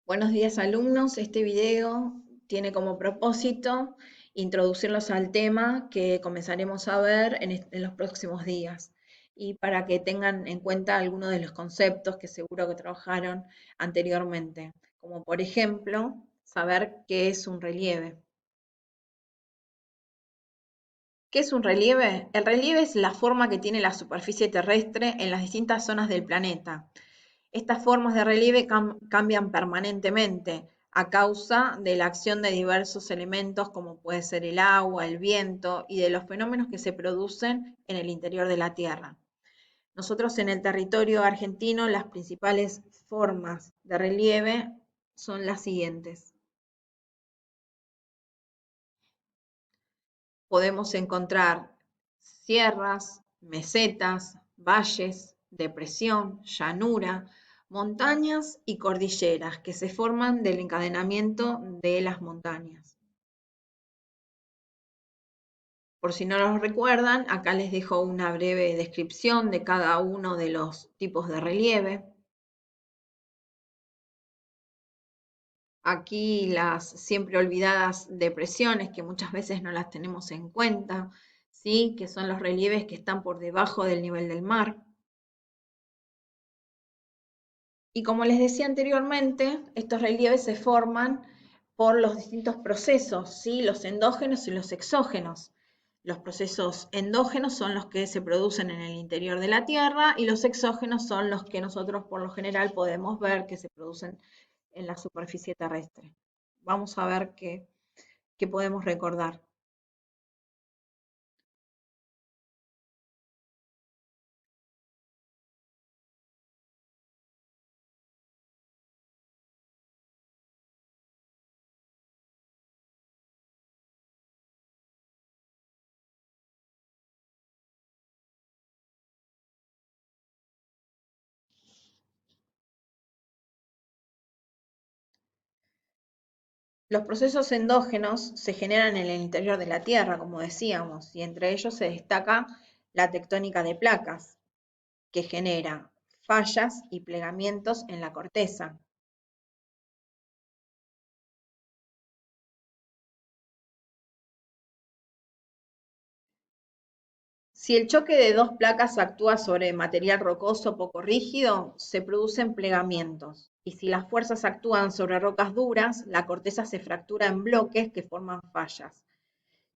Buenos días, alumnos. Este video tiene como propósito introducirlos al tema que comenzaremos a ver en los próximos días y para que tengan en cuenta algunos de los conceptos que seguro que trabajaron anteriormente, como por ejemplo, saber qué es un relieve. ¿Qué es un relieve? El relieve es la forma que tiene la superficie terrestre en las distintas zonas del planeta. Estas formas de relieve cambian permanentemente a causa de la acción de diversos elementos como puede ser el agua, el viento y de los fenómenos que se producen en el interior de la Tierra. Nosotros en el territorio argentino las principales formas de relieve son las siguientes. Podemos encontrar sierras, mesetas, valles, depresión, llanura, montañas y cordilleras que se forman del encadenamiento de las montañas. Por si no los recuerdan, acá les dejo una breve descripción de cada uno de los tipos de relieve. Aquí las siempre olvidadas depresiones, que muchas veces no las tenemos en cuenta, ¿sí? Que son los relieves que están por debajo del nivel del mar. Y como les decía anteriormente, estos relieves se forman por los distintos procesos, ¿sí? Los endógenos y los exógenos. Los procesos endógenos son los que se producen en el interior de la Tierra y los exógenos son los que nosotros por lo general podemos ver que se producen en la superficie terrestre. Vamos a ver qué podemos recordar. Los procesos endógenos se generan en el interior de la Tierra, como decíamos, y entre ellos se destaca la tectónica de placas, que genera fallas y plegamientos en la corteza. Si el choque de dos placas actúa sobre material rocoso poco rígido, se producen plegamientos. Y si las fuerzas actúan sobre rocas duras, la corteza se fractura en bloques que forman fallas.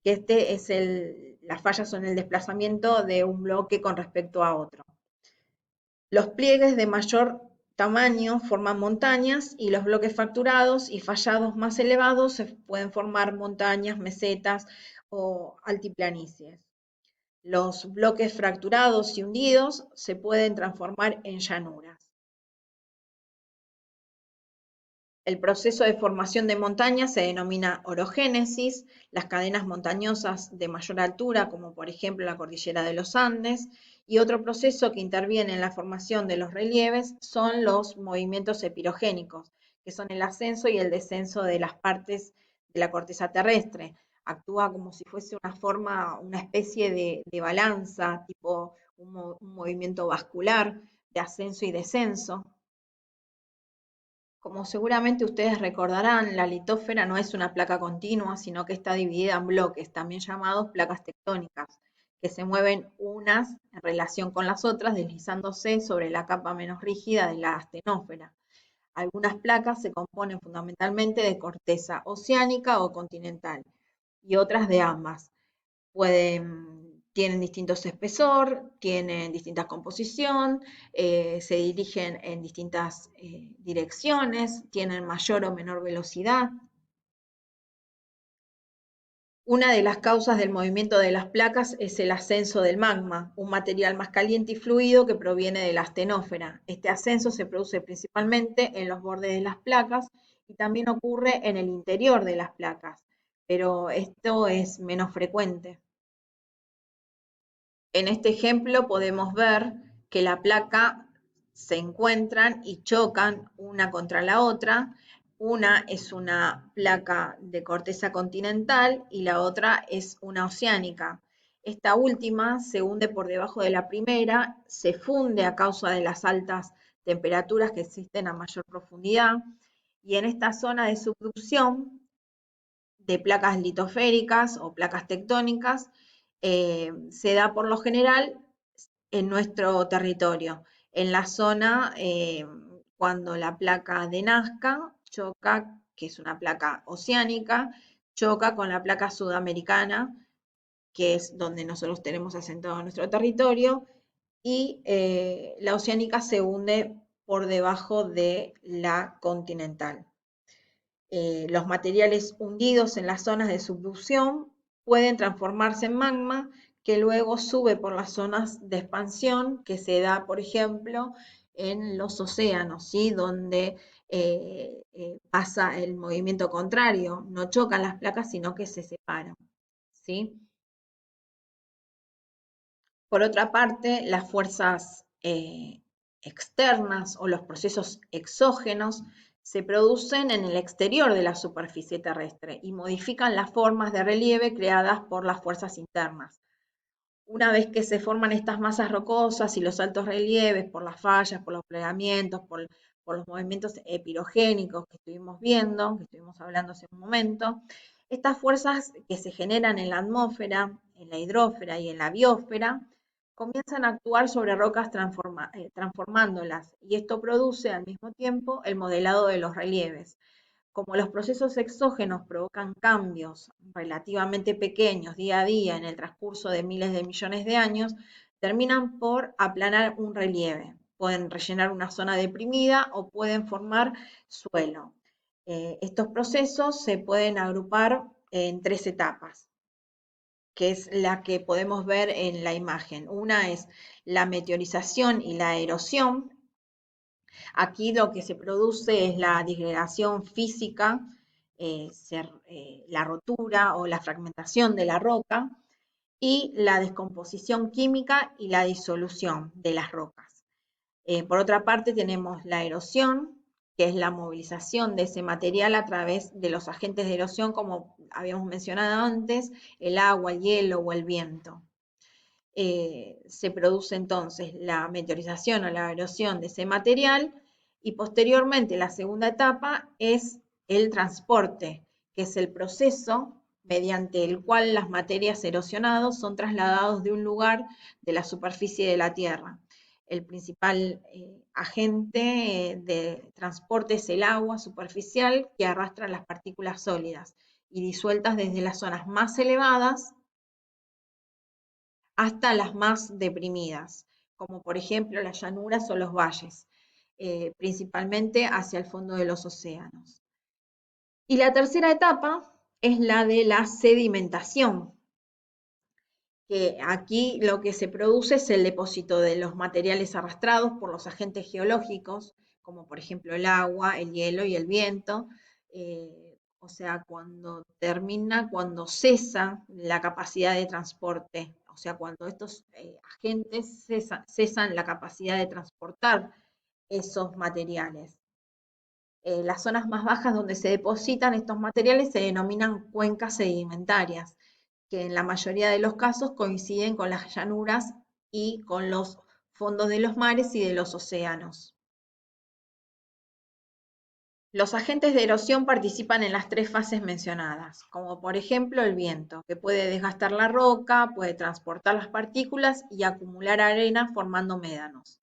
Las fallas son el desplazamiento de un bloque con respecto a otro. Los pliegues de mayor tamaño forman montañas y los bloques fracturados y fallados más elevados se pueden formar montañas, mesetas o altiplanicies. Los bloques fracturados y hundidos se pueden transformar en llanuras. El proceso de formación de montañas se denomina orogénesis, las cadenas montañosas de mayor altura, como por ejemplo la cordillera de los Andes, y otro proceso que interviene en la formación de los relieves son los movimientos epirogénicos, que son el ascenso y el descenso de las partes de la corteza terrestre. Actúa como si fuese una especie de balanza, tipo un movimiento vascular de ascenso y descenso. Como seguramente ustedes recordarán, la litósfera no es una placa continua, sino que está dividida en bloques, también llamados placas tectónicas, que se mueven unas en relación con las otras, deslizándose sobre la capa menos rígida de la astenósfera. Algunas placas se componen fundamentalmente de corteza oceánica o continental, y otras de ambas. Tienen distintos espesor, tienen distinta composición, se dirigen en distintas direcciones, tienen mayor o menor velocidad. Una de las causas del movimiento de las placas es el ascenso del magma, un material más caliente y fluido que proviene de la astenósfera. Este ascenso se produce principalmente en los bordes de las placas y también ocurre en el interior de las placas, pero esto es menos frecuente. En este ejemplo podemos ver que la placa se encuentran y chocan una contra la otra. Una es una placa de corteza continental y la otra es una oceánica. Esta última se hunde por debajo de la primera, se funde a causa de las altas temperaturas que existen a mayor profundidad Y en esta zona de subducción de placas litosféricas o placas tectónicas se da por lo general en nuestro territorio, en la zona cuando la placa de Nazca choca, que es una placa oceánica, choca con la placa sudamericana, que es donde nosotros tenemos asentado nuestro territorio, y la oceánica se hunde por debajo de la continental. Los materiales hundidos en las zonas de subducción pueden transformarse en magma que luego sube por las zonas de expansión que se da, por ejemplo, en los océanos, ¿sí? Donde pasa el movimiento contrario, no chocan las placas, sino que se separan, ¿sí? Por otra parte, las fuerzas externas o los procesos exógenos se producen en el exterior de la superficie terrestre y modifican las formas de relieve creadas por las fuerzas internas. Una vez que se forman estas masas rocosas y los altos relieves por las fallas, por los plegamientos, por los movimientos epirogénicos que estuvimos viendo, que estuvimos hablando hace un momento, estas fuerzas que se generan en la atmósfera, en la hidrósfera y en la biosfera, comienzan a actuar sobre rocas transformándolas, y esto produce al mismo tiempo el modelado de los relieves. Como los procesos exógenos provocan cambios relativamente pequeños día a día en el transcurso de miles de millones de años, terminan por aplanar un relieve. Pueden rellenar una zona deprimida o pueden formar suelo. Estos procesos se pueden agrupar en tres etapas, que es la que podemos ver en la imagen. Una es la meteorización y la erosión. Aquí lo que se produce es la disgregación física, la rotura o la fragmentación de la roca y la descomposición química y la disolución de las rocas. Por otra parte tenemos la erosión, que es la movilización de ese material a través de los agentes de erosión, como habíamos mencionado antes, el agua, el hielo o el viento. Se produce entonces la meteorización o la erosión de ese material y posteriormente la segunda etapa es el transporte, que es el proceso mediante el cual las materias erosionadas son trasladadas de un lugar de la superficie de la Tierra. El principal agente de transporte es el agua superficial que arrastra las partículas sólidas y disueltas desde las zonas más elevadas hasta las más deprimidas, como por ejemplo las llanuras o los valles, principalmente hacia el fondo de los océanos. Y la tercera etapa es la de la sedimentación, que aquí lo que se produce es el depósito de los materiales arrastrados por los agentes geológicos, como por ejemplo el agua, el hielo y el viento. O sea, cuando cesa la capacidad de transporte, o sea, cuando estos agentes cesan la capacidad de transportar esos materiales. Las zonas más bajas donde se depositan estos materiales se denominan cuencas sedimentarias, que en la mayoría de los casos coinciden con las llanuras y con los fondos de los mares y de los océanos. Los agentes de erosión participan en las tres fases mencionadas, como por ejemplo el viento, que puede desgastar la roca, puede transportar las partículas y acumular arena formando médanos.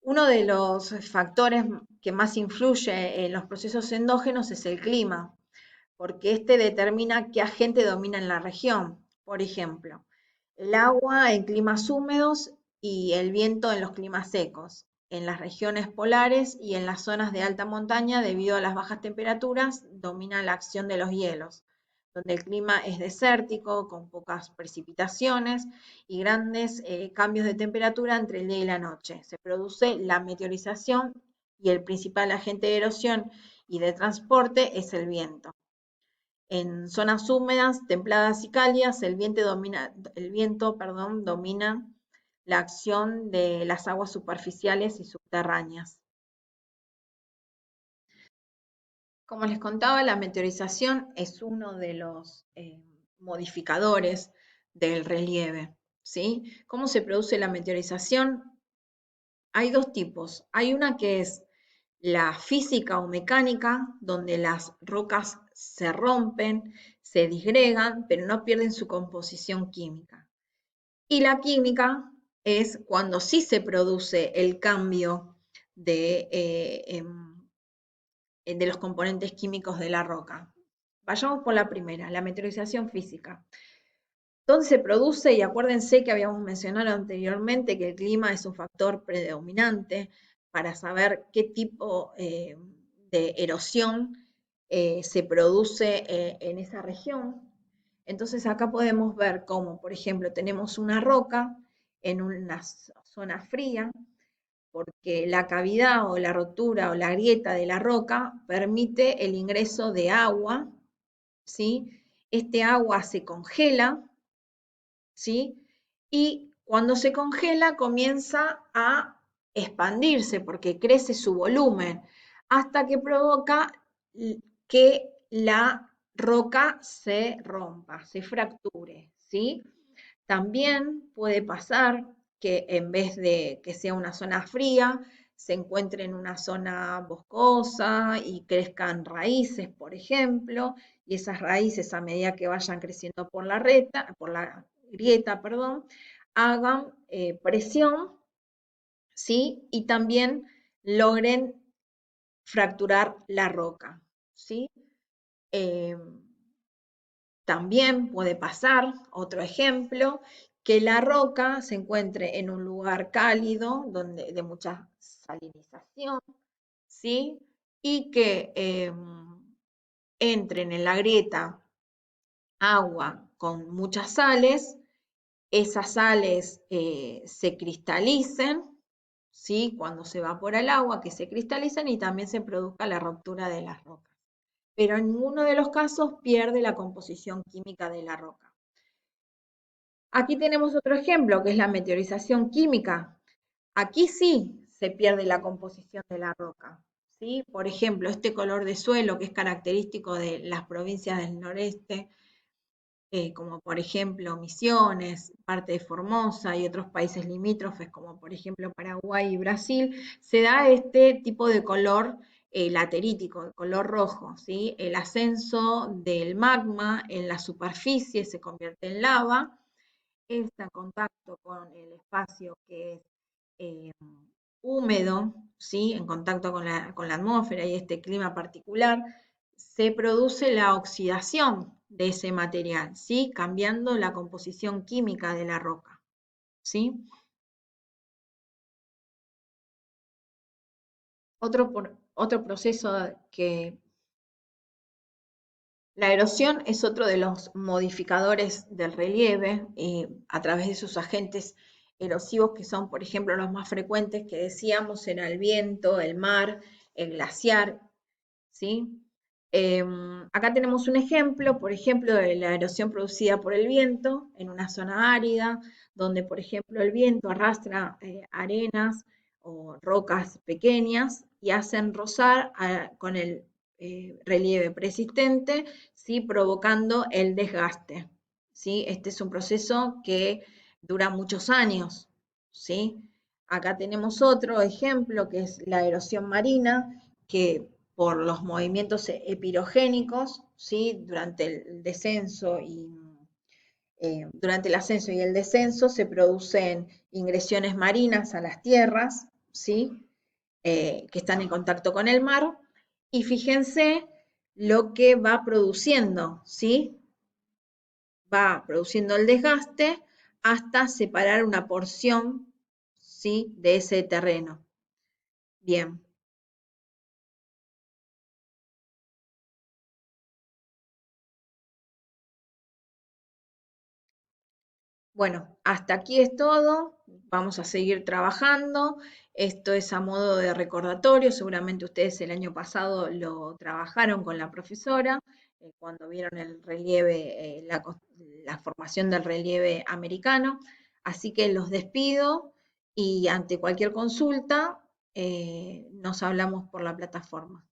Uno de los factores que más influye en los procesos endógenos es el clima, porque este determina qué agente domina en la región. Por ejemplo, el agua en climas húmedos y el viento en los climas secos. En las regiones polares y en las zonas de alta montaña, debido a las bajas temperaturas, domina la acción de los hielos, donde el clima es desértico, con pocas precipitaciones y grandes cambios de temperatura entre el día y la noche. Se produce la meteorización y el principal agente de erosión y de transporte es el viento. En zonas húmedas, templadas y cálidas, domina la acción de las aguas superficiales y subterráneas. Como les contaba, la meteorización es uno de los modificadores del relieve, ¿sí? ¿Cómo se produce la meteorización? Hay dos tipos. Hay una que es la física o mecánica, donde las rocas se rompen, se disgregan, pero no pierden su composición química. Y la química es cuando sí se produce el cambio de los componentes químicos de la roca. Vayamos por la primera, la meteorización física. ¿Dónde se produce? Y acuérdense que habíamos mencionado anteriormente que el clima es un factor predominante para saber qué tipo de erosión se produce en esa región. Entonces acá podemos ver cómo, por ejemplo, tenemos una roca en una zona fría, porque la cavidad o la rotura o la grieta de la roca permite el ingreso de agua, ¿sí? Este agua se congela, ¿sí? Y cuando se congela comienza a expandirse porque crece su volumen hasta que provoca que la roca se rompa, se fracture, ¿sí? También puede pasar que en vez de que sea una zona fría, se encuentre en una zona boscosa y crezcan raíces, por ejemplo, y esas raíces a medida que vayan creciendo por la grieta, perdón, hagan presión, ¿sí? Y también logren fracturar la roca, ¿sí? Eh, También puede pasar, otro ejemplo, que la roca se encuentre en un lugar cálido, de mucha salinización, ¿sí? Y que entren en la grieta agua con muchas sales, esas sales se cristalicen, ¿sí? Cuando se evapora el agua, que se cristalicen y también se produzca la ruptura de las rocas. Pero en ninguno de los casos pierde la composición química de la roca. Aquí tenemos otro ejemplo, que es la meteorización química. Aquí sí se pierde la composición de la roca, ¿sí? Por ejemplo, este color de suelo que es característico de las provincias del noreste, como por ejemplo Misiones, parte de Formosa y otros países limítrofes, como por ejemplo Paraguay y Brasil, se da este tipo de color laterítico, de color rojo, ¿sí? El ascenso del magma en la superficie se convierte en lava, está en contacto con el espacio que es eh, húmedo, ¿sí? En contacto con la atmósfera y este clima particular, se produce la oxidación de ese material, ¿sí? Cambiando la composición química de la roca, ¿sí? Otro proceso que la erosión es otro de los modificadores del relieve a través de sus agentes erosivos que son, por ejemplo, los más frecuentes que decíamos, era el viento, el mar, el glaciar, ¿sí? Acá tenemos un ejemplo, por ejemplo, de la erosión producida por el viento en una zona árida, donde, por ejemplo, el viento arrastra arenas o rocas pequeñas y hacen rozar con el relieve persistente, ¿sí? Provocando el desgaste, ¿sí? Este es un proceso que dura muchos años, ¿sí? Acá tenemos otro ejemplo que es la erosión marina, que por los movimientos epirogénicos, ¿sí? Durante el ascenso y el descenso se producen ingresiones marinas a las tierras, ¿sí? Que están en contacto con el mar, y fíjense lo que va produciendo, ¿sí? Va produciendo el desgaste hasta separar una porción, ¿sí? De ese terreno. Bien. Bueno, hasta aquí es todo. Vamos a seguir trabajando. Esto es a modo de recordatorio. Seguramente ustedes el año pasado lo trabajaron con la profesora cuando vieron el relieve, la formación del relieve americano. Así que los despido y ante cualquier consulta nos hablamos por la plataforma.